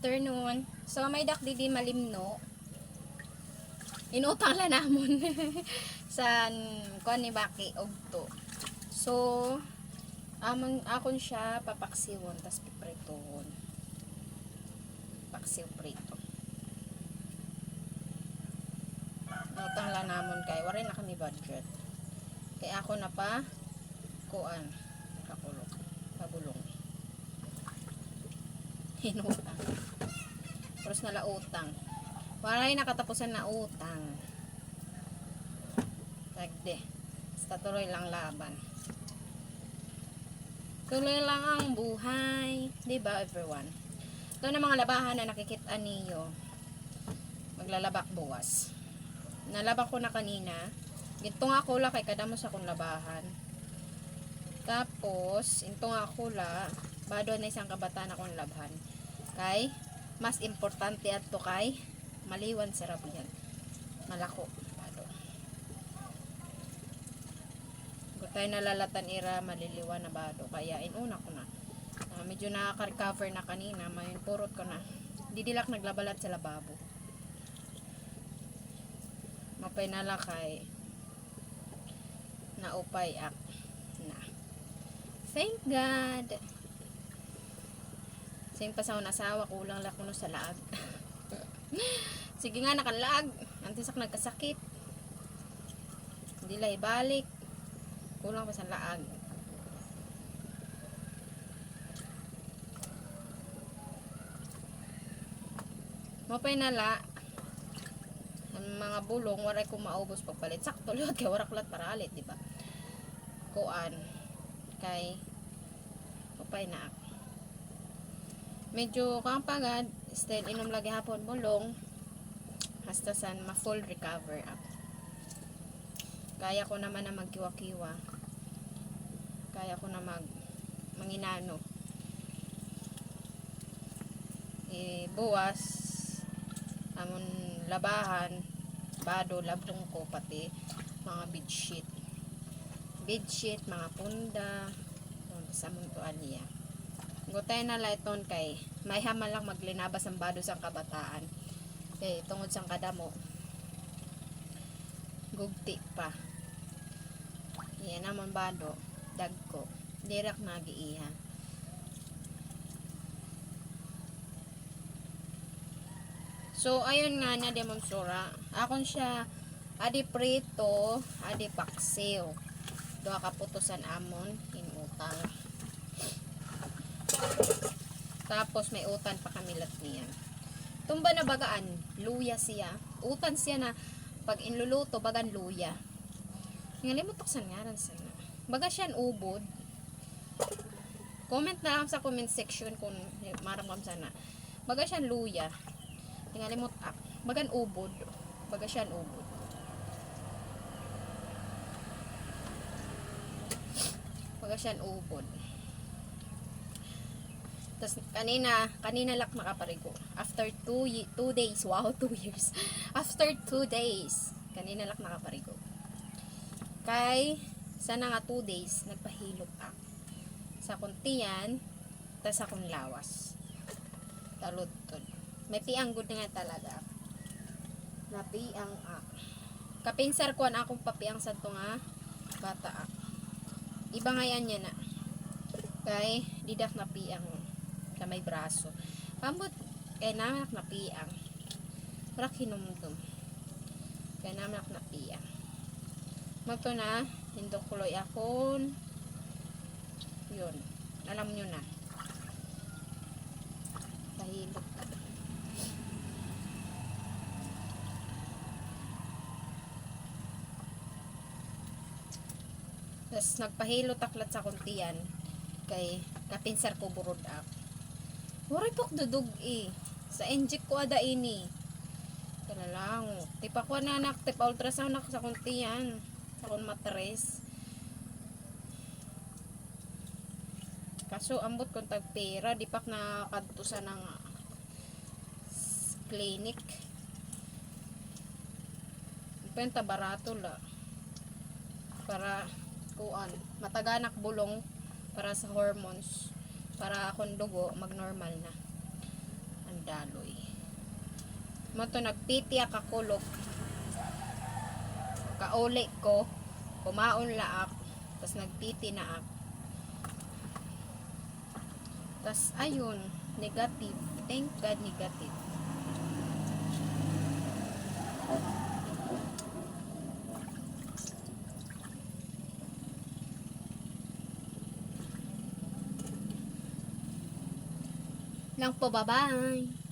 afternoon. So may dakdidi malimno. Inutang la namon sa kuan ni Baki ogto. So akon siya papaksiwon tas pipritohon. Paksiw prito. Inutang la namon kay wala na kami budget. Kay ako na pa kuan kakulog pabulong. Hinutang. Terus nalautang. Walay nakatapusan na utang. Tagde. Basta tuloy lang laban. Tuloy lang ang buhay. Diba everyone? Ito na mga labahan na nakikita niyo. Maglalabak buwas. Nalabak ko na kanina. Ito nga kula kay kadamos akong labahan. Tapos, ito nga kula. Bado na isang kabataan akong labhan. Kay, mas importante ato kay maliwan sarap yan. Malako. Bado. Gutay nalalatan ira maliliwan na bado. Kaya inuna ko na. Medyo nakaka-recover na kanina. May purot ko na. Didilak naglabalat sa lababo. Mapay nalakay. Naupay ak. Na. Thank God. Sing pasaw na asawa. Kulang lang kuno sa laag. Sige nga nakalaag. Antisak nagkasakit. Hindi lang ibalik. Kulang pa sa laag. Mapay nala. Ang mga bulong waray ko maubos pagpalit. Sakto liwat kay waraklat para alit, diba? Kuan kay mapay na ak. Medyo kampagad still inom lagi hapon bulong hasta san ma full recover up. Kaya ko naman na magkiwa-kiwa. Kaya ko na manginano. Buwas amon labahan bado labdong ko pati mga bedsheet mga punda sa amon tualya. Gutay na layton kay may haman lang maglinabas ang bado sa kabataan. Kay tungod sang kadamo. Gugti pa. Yan naman bado. Dagko. Dirak nagiiha. So, ayun nga na demonsura. Akon siya adi prito, adi paksiw. Doa kaputusan amon inutang. Tapos may utan pa kami lat niyan. Tumba na bagaan, luya siya. Utan siya na pag inluluto bagan luya. Ngalimutok sa ngaran sana. Baga siyan ubod. Comment na lang sa comment section kung maramam sana. Baga siyan luya. Ngalimot ak. Bagan ubod. Baga siyan ubod. Baga siyan ubod. Tapos kanina lak makaparigo. After 2 days, wow, 2 years. After 2 days, kanina lak nakaparigo. Kay, sana nga 2 days, nagpahilot ak. Sa kuntiyan, tas sa kung lawas. Talutod. May piang good na nga talaga. Napiang ak. Kapinsar ko na akong papiang sa ito nga bata ak. Iba nga yan yan na. Kay, didak na piang sa may braso. Pambot, kaya naman na piang. Parak hinumdum. Kaya naman na piang. Magto na, hindok kuloy akon. Yun. Alam nyo na. Pahilot ka. Tapos nagpahilot aklat sa kuntiyan. Kay kapinsar ko burod ak. Waray pok dudug sa enjik ko ada ini. Kaya lang. Tipa ko na anak. Tipa ultrasound ako sa kuntiyan. Sa kun matres. Kaso ambot kung tagpera. Di pak nakakadto ng clinic. Penta barato la. Para kuan. Mataganak bulong. Para sa hormones. Para akong dugo mag-normal na. daloy. Mato nagpiti ka kulog. Kauli ko, kumaon laak, tas nagpiti na ak. Tas ayun, negative. Thank God negative. Lang po, bye-bye.